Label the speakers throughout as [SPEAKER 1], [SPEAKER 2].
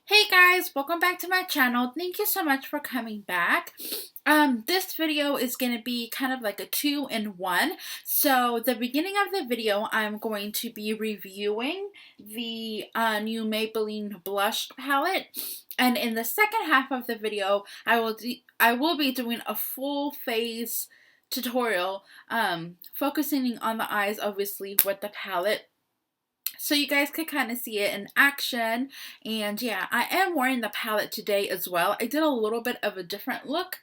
[SPEAKER 1] Hey guys, welcome back to my channel. Thank you so much for coming back. This video is going to be kind of like a two-in-one. So the beginning of the video, I'm going to be reviewing the new Maybelline blush palette. And in the second half of the video, I will be doing a full face tutorial, focusing on the eyes, obviously, with the palette, so you guys could kind of see it in action. And yeah, I am wearing the palette today as well. I did a little bit of a different look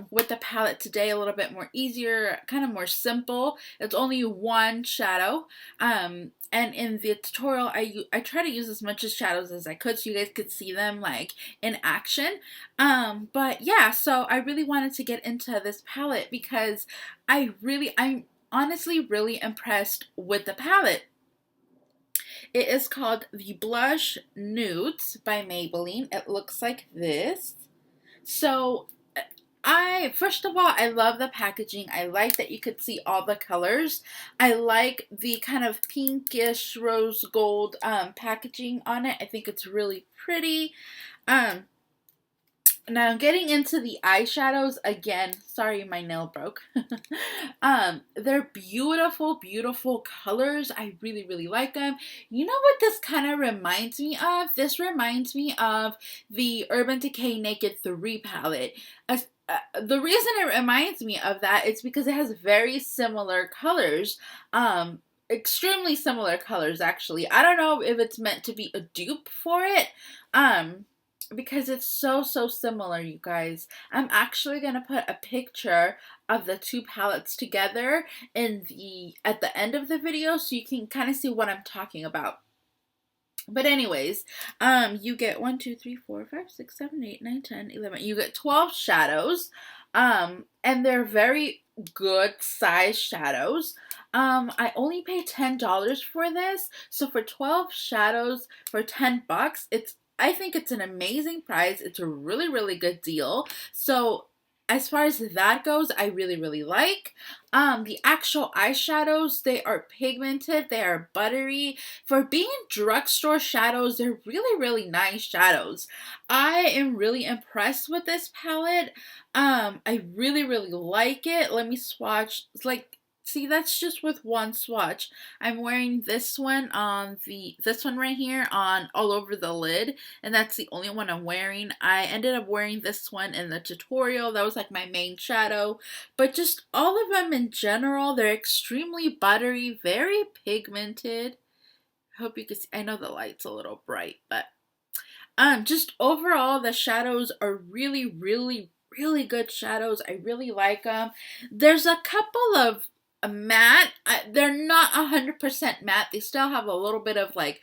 [SPEAKER 1] with the palette today, a little bit more easier, kind of more simple. It's only one shadow. And in the tutorial, I try to use as much as shadows as I could so you guys could see them like in action. But yeah, so I really wanted to get into this palette because I'm honestly really impressed with the palette. It is called the Blush Nudes by Maybelline. It looks like this. So first of all, I love the packaging. I like that you could see all the colors. I like the kind of pinkish rose gold packaging on it. I think it's really pretty. Um, Now getting into the eyeshadows again, sorry my nail broke. They're beautiful, beautiful colors. I really, really like them. You know what this kind of reminds me of? This reminds me of the Urban Decay Naked 3 palette. The reason it reminds me of that is because it has very similar colors. Extremely similar colors actually. I don't know if it's meant to be a dupe for it. Because it's so similar, you guys. I'm actually gonna put a picture of the two palettes together at the end of the video so you can kind of see what I'm talking about. But anyways, you get 1, 2, 3, 4, 5, 6, 7, 8, 9, 10, 11. You get 12 shadows. And they're very good size shadows. I only paid $10 for this. So for 12 shadows for $10, I think it's an amazing price. It's a really, really good deal. So as far as that goes, I really, really like. The actual eyeshadows, they are pigmented, they are buttery. For being drugstore shadows, they're really, really nice shadows. I am really impressed with this palette. I really, really like it. Let me swatch. It's like, see, that's just with one swatch. I'm wearing this one right here on all over the lid, and that's the only one I'm wearing. I ended up wearing this one in the tutorial. That was like my main shadow. But just all of them in general, they're extremely buttery, very pigmented. I hope you can see. I know the light's a little bright, but just overall, the shadows are really, really, really good shadows. I really like them. There's a couple of matte. They're not 100% matte. They still have a little bit of like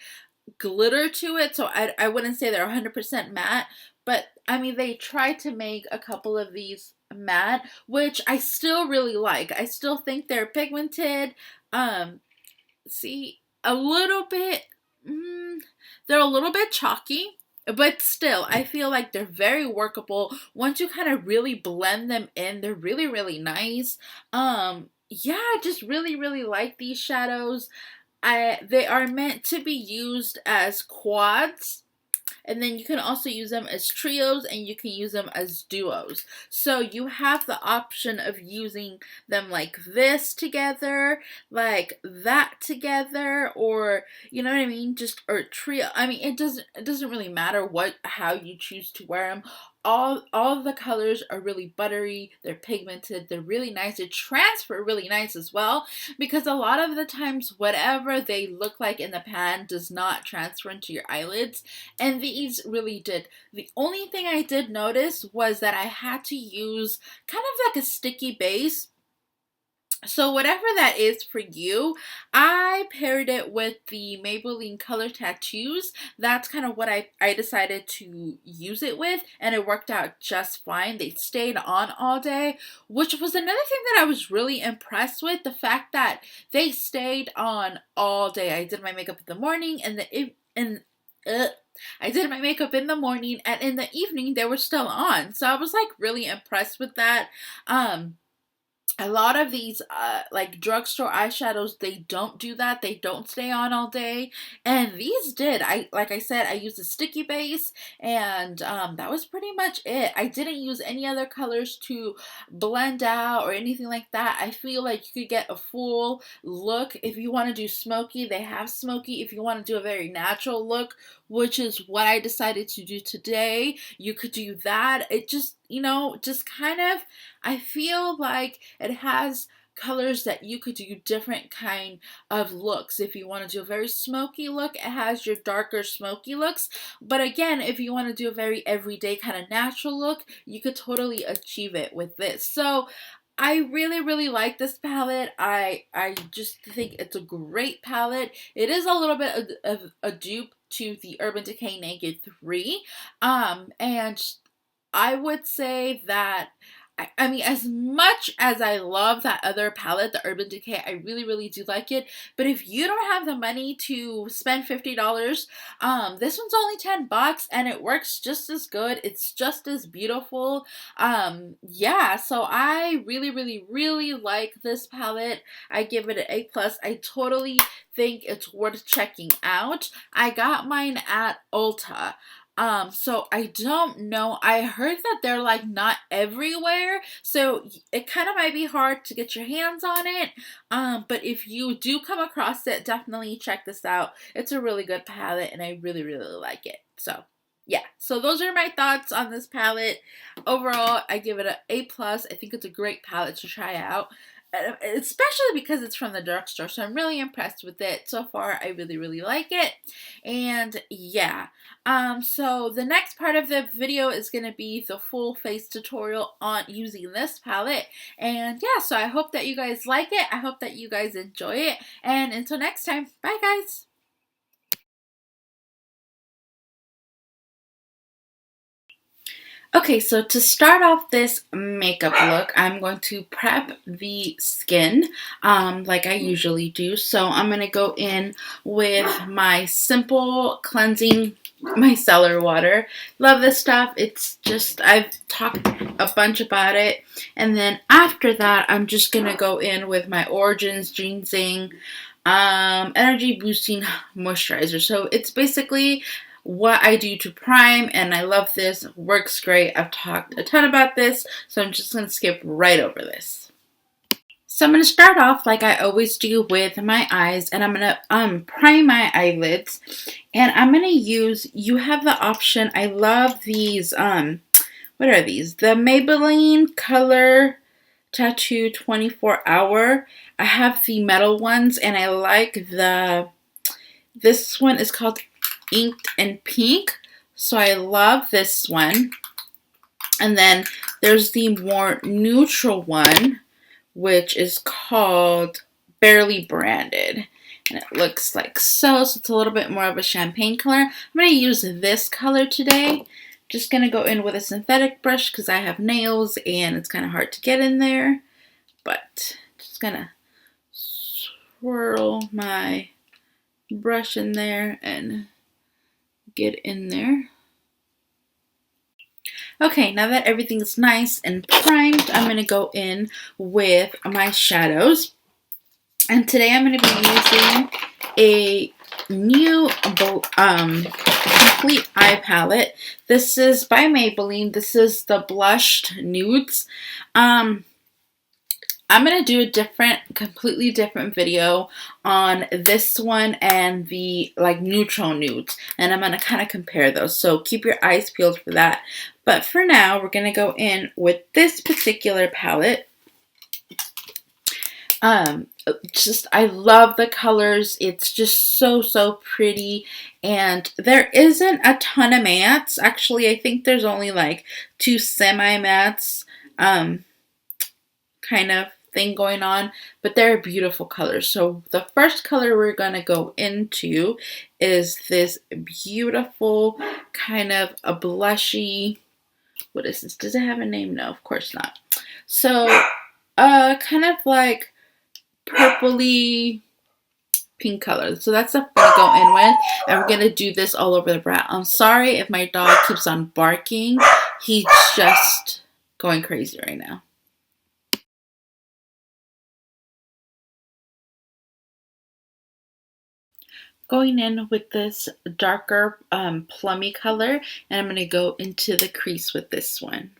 [SPEAKER 1] glitter to it, so I wouldn't say they're 100% matte. But I mean, they tried to make a couple of these matte, which I still really like. I still think they're pigmented. See, a little bit. They're a little bit chalky, but still, I feel like they're very workable. Once you kind of really blend them in, they're really, really nice. Yeah, I just really, really like these shadows. They are meant to be used as quads. And then you can also use them as trios and you can use them as duos. So you have the option of using them like this together, like that together, or you know what I mean? Just or trio. I mean, it doesn't really matter how you choose to wear them. All of the colors are really buttery, they're pigmented, they're really nice. They transfer really nice as well, because a lot of the times whatever they look like in the pan does not transfer into your eyelids, and these really did. The only thing I did notice was that I had to use kind of like a sticky base. So whatever that is for you, I paired it with the Maybelline Color Tattoos. That's kind of what I decided to use it with, and it worked out just fine. They stayed on all day, which was another thing that I was really impressed with, the fact that they stayed on all day. I did my makeup in the morning, I did my makeup in the morning, and in the evening they were still on. So I was like really impressed with that. a lot of these like drugstore eyeshadows, they don't do that. They don't stay on all day, and these did. Like I said, I used a sticky base, and that was pretty much it. I didn't use any other colors to blend out or anything like that. I feel like you could get a full look. If you want to do smoky, they have smoky. If you want to do a very natural look, which is what I decided to do today, you could do that. It just, just kind of, I feel like it has colors that you could do different kind of looks. If you want to do a very smoky look, it has your darker smoky looks. But again, if you want to do a very everyday kind of natural look, you could totally achieve it with this. So I really, really like this palette. I just think it's a great palette. It is a little bit of a dupe to the Urban Decay Naked 3. And I would say that, I mean, as much as I love that other palette, the Urban Decay, I really, really do like it. But if you don't have the money to spend $50, this one's only $10 and it works just as good. It's just as beautiful. Yeah, so I really, really, really like this palette. I give it an A+. I totally think it's worth checking out. I got mine at Ulta. So I don't know. I heard that they're like not everywhere, so it kind of might be hard to get your hands on it. But if you do come across it, definitely check this out. It's a really good palette and I really, really like it. So yeah, so those are my thoughts on this palette. Overall, I give it an A+. I think it's a great palette to try out, especially because it's from the drugstore. So I'm really impressed with it. So far, I really, really like it. And yeah, so the next part of the video is going to be the full face tutorial on using this palette. And yeah, so I hope that you guys like it. I hope that you guys enjoy it. And until next time, bye guys. Okay, so to start off this makeup look, I'm going to prep the skin like I usually do. So I'm going to go in with my simple cleansing micellar water. Love this stuff. It's just, I've talked a bunch about it. And then after that, I'm just going to go in with my Origins Ginseng energy boosting moisturizer. So it's basically what I do to prime, and I love this. Works great. I've talked a ton about this, so I'm just going to skip right over this. So I'm going to start off like I always do with my eyes, and I'm going to prime my eyelids, and I'm going to use, you have the option, I love these, what are these? The Maybelline Color Tattoo 24 Hour. I have the metal ones, and I like this one is called Inked in Pink, so I love this one. And then there's the more neutral one, which is called Barely Branded, and it looks like so it's a little bit more of a champagne color. I'm going to use this color today. Just going to go in with a synthetic brush because I have nails and it's kind of hard to get in there, but just going to swirl my brush in there and get in there. Okay, now that everything's nice and primed, I'm going to go in with my shadows. And today I'm going to be using a new complete eye palette. This is by Maybelline. This is the Blushed Nudes. I'm going to do a completely different video on this one and the neutral nudes. And I'm going to kind of compare those. So keep your eyes peeled for that. But for now, we're going to go in with this particular palette. I love the colors. It's just so, so pretty. And there isn't a ton of mattes. Actually, I think there's only like 2 semi-mattes kind of thing going on, but they're beautiful colors. So the first color we're going to go into is this beautiful kind of a blushy, what is this? Does it have a name? No, of course not. So kind of like purpley pink color. So that's what I'm going to go in with, and we're going to do this all over the brow. I'm sorry if my dog keeps on barking. He's just going crazy right now. going in with this darker plummy color, and I'm going to go into the crease with this one.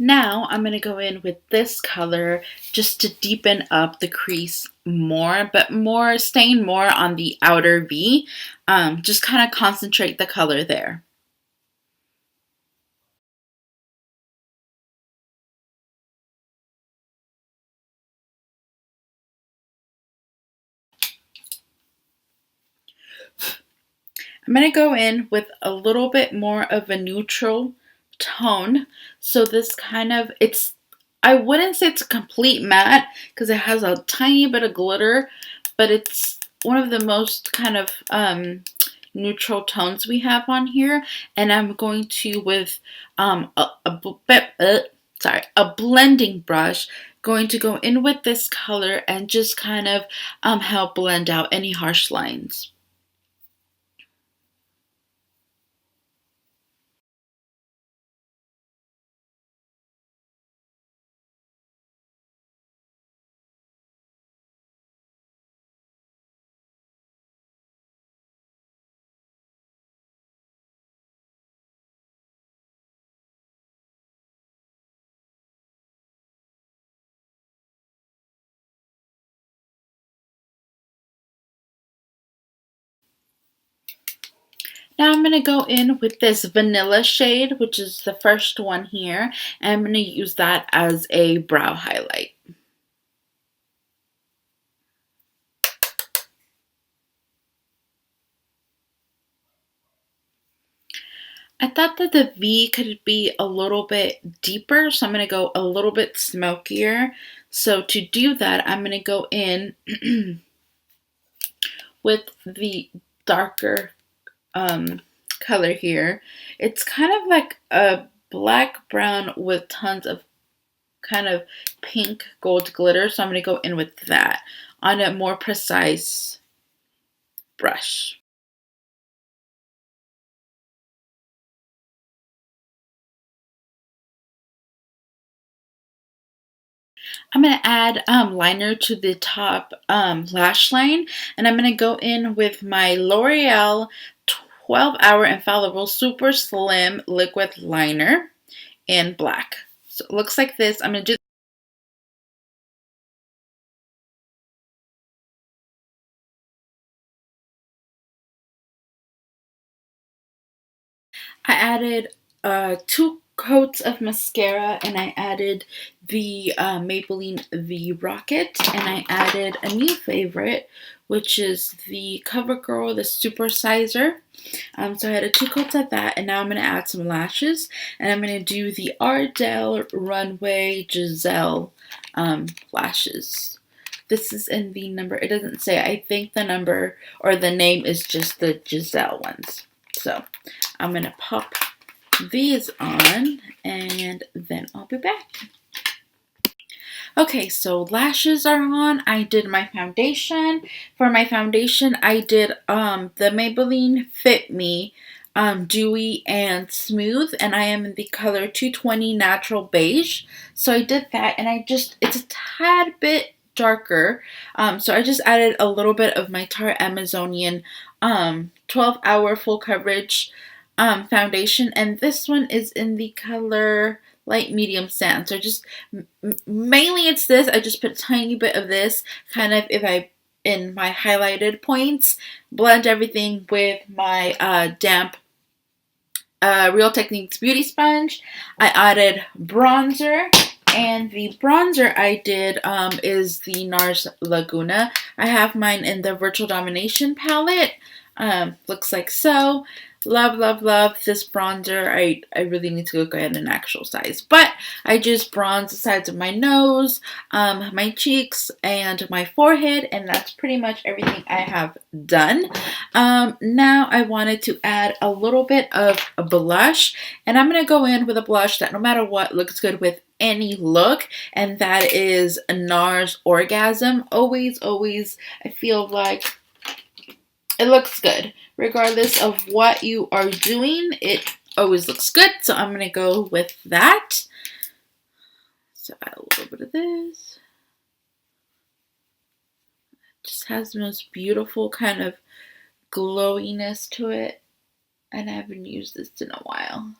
[SPEAKER 1] Now I'm going to go in with this color just to deepen up the crease more, but staying more on the outer V. Just kind of concentrate the color there. I'm going to go in with a little bit more of a neutral tone. So this kind of, I wouldn't say it's a complete matte because it has a tiny bit of glitter, but it's one of the most kind of neutral tones we have on here. And I'm going to, with a blending brush, going to go in with this color and just kind of help blend out any harsh lines. Now I'm going to go in with this vanilla shade, which is the first one here, and I'm going to use that as a brow highlight. I thought that the V could be a little bit deeper, so I'm going to go a little bit smokier. So to do that, I'm going to go in with the darker color here. It's kind of like a black brown with tons of kind of pink gold glitter, so I'm going to go in with that on a more precise brush. I'm going to add liner to the top lash line, and I'm going to go in with my L'Oreal 12-Hour Infallible Super Slim Liquid Liner in black. So it looks like this. I'm going to do I added 2 coats of mascara, and I added the Maybelline The Rocket, and I added a new favorite, which is the CoverGirl, the Super Sizer. So I added 2 coats of that, and now I'm going to add some lashes, and I'm going to do the Ardell Runway Giselle lashes. This is in the number, it doesn't say, I think the number or the name is just the Giselle ones. So I'm going to pop these on and then I'll be back. Okay, so lashes are on. I did my foundation. For my foundation, I did the Maybelline Fit Me Dewy and Smooth, and I am in the color 220 Natural Beige. So I did that, and it's a tad bit darker. So I just added a little bit of my Tarte Amazonian 12-Hour Full Coverage foundation, and this one is in the color light medium sand. So just mainly it's this. I just put a tiny bit of this kind of in my highlighted points, blend everything with my damp Real Techniques beauty sponge. I added bronzer, and the bronzer I did is the NARS Laguna. I have mine in the Virtual Domination palette. Looks like so. Love, love, love this bronzer. I really need to go get an actual size. But I just bronze the sides of my nose, my cheeks, and my forehead. And that's pretty much everything I have done. Now I wanted to add a little bit of a blush. And I'm going to go in with a blush that no matter what looks good with any look. And that is NARS Orgasm. Always, always, I feel like it looks good. Regardless of what you are doing, it always looks good. So I'm going to go with that. So add a little bit of this. Just has the most beautiful kind of glowiness to it. And I haven't used this in a while.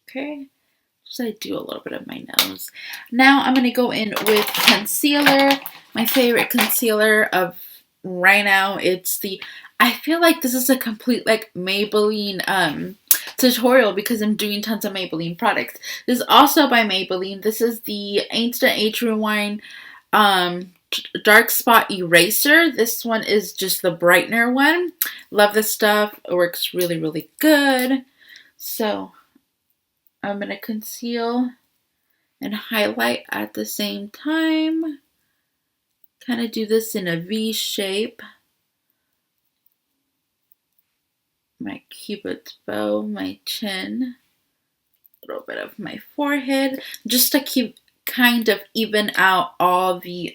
[SPEAKER 1] Okay. So I do a little bit of my nose. Now I'm going to go in with concealer. My favorite concealer of right now. It's the, I feel like this is a complete like Maybelline tutorial because I'm doing tons of Maybelline products. This is also by Maybelline. This is the Instant Age Rewind Dark Spot Eraser. This one is just the brightener one. Love this stuff. It works really, really good. So I'm going to conceal and highlight at the same time. Kind of do this in a V shape. My cupid's bow, my chin, a little bit of my forehead, just to keep kind of even out all the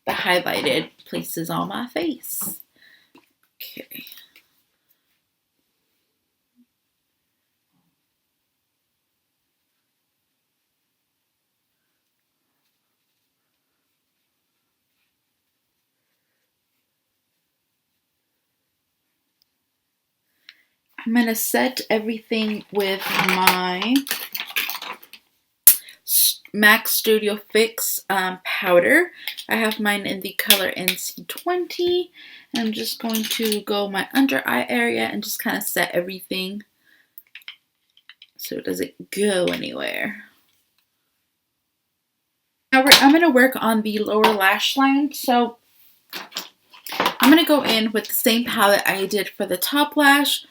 [SPEAKER 1] highlighted places on my face. Okay. I'm going to set everything with my MAC Studio Fix powder. I have mine in the color NC20. And I'm just going to go my under eye area and just kind of set everything so it doesn't go anywhere. Now I'm going to work on the lower lash line. So I'm going to go in with the same palette I did for the top lash.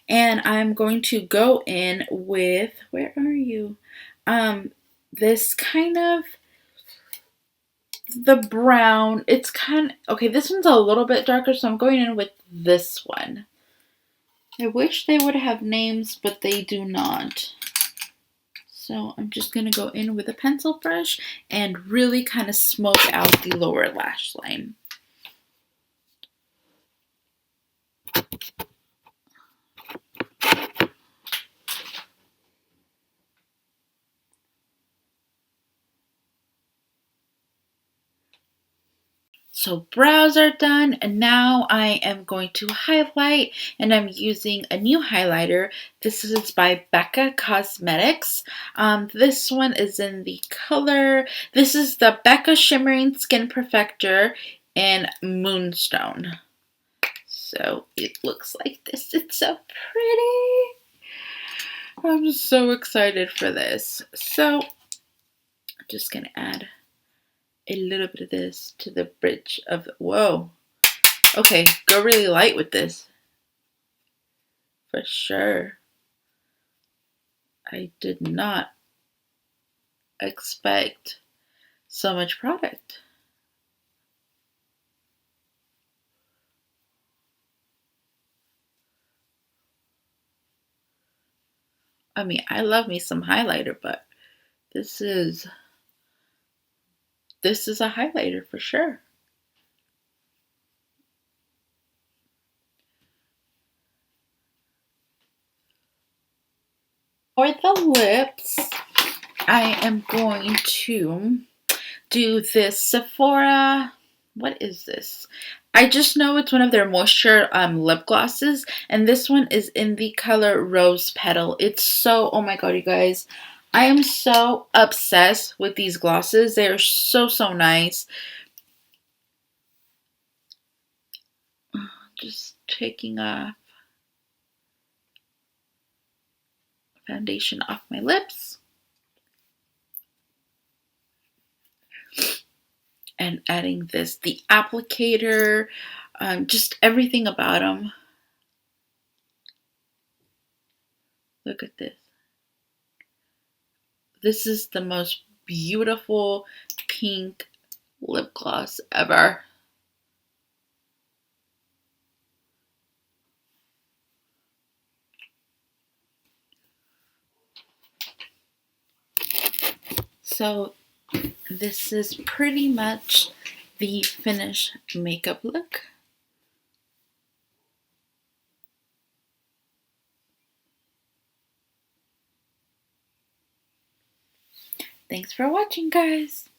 [SPEAKER 1] And I'm going to go in with, where are you? This kind of, the brown, it's kind of, okay, this one's a little bit darker, so I'm going in with this one. I wish they would have names, but they do not. So I'm just going to go in with a pencil brush and really kind of smoke out the lower lash line. So brows are done, and now I am going to highlight, and I'm using a new highlighter. This is by Becca Cosmetics. This one is in the color, this is the Becca Shimmering Skin Perfector in Moonstone. So it looks like this. It's so pretty. I'm so excited for this. So I'm just going to add a little bit of this to the bridge of the, whoa. Okay, go really light with this. For sure. I did not expect so much product. I mean, I love me some highlighter, but this is a highlighter for sure. For the lips, I am going to do this Sephora, what is this? I just know it's one of their moisture lip glosses, and this one is in the color Rose Petal. It's so, oh my god, you guys, I am so obsessed with these glosses. They are so, so nice. Just taking off foundation off my lips. And adding this, the applicator, just everything about them. Look at this. This is the most beautiful pink lip gloss ever. So this is pretty much the finished makeup look. Thanks for watching, guys.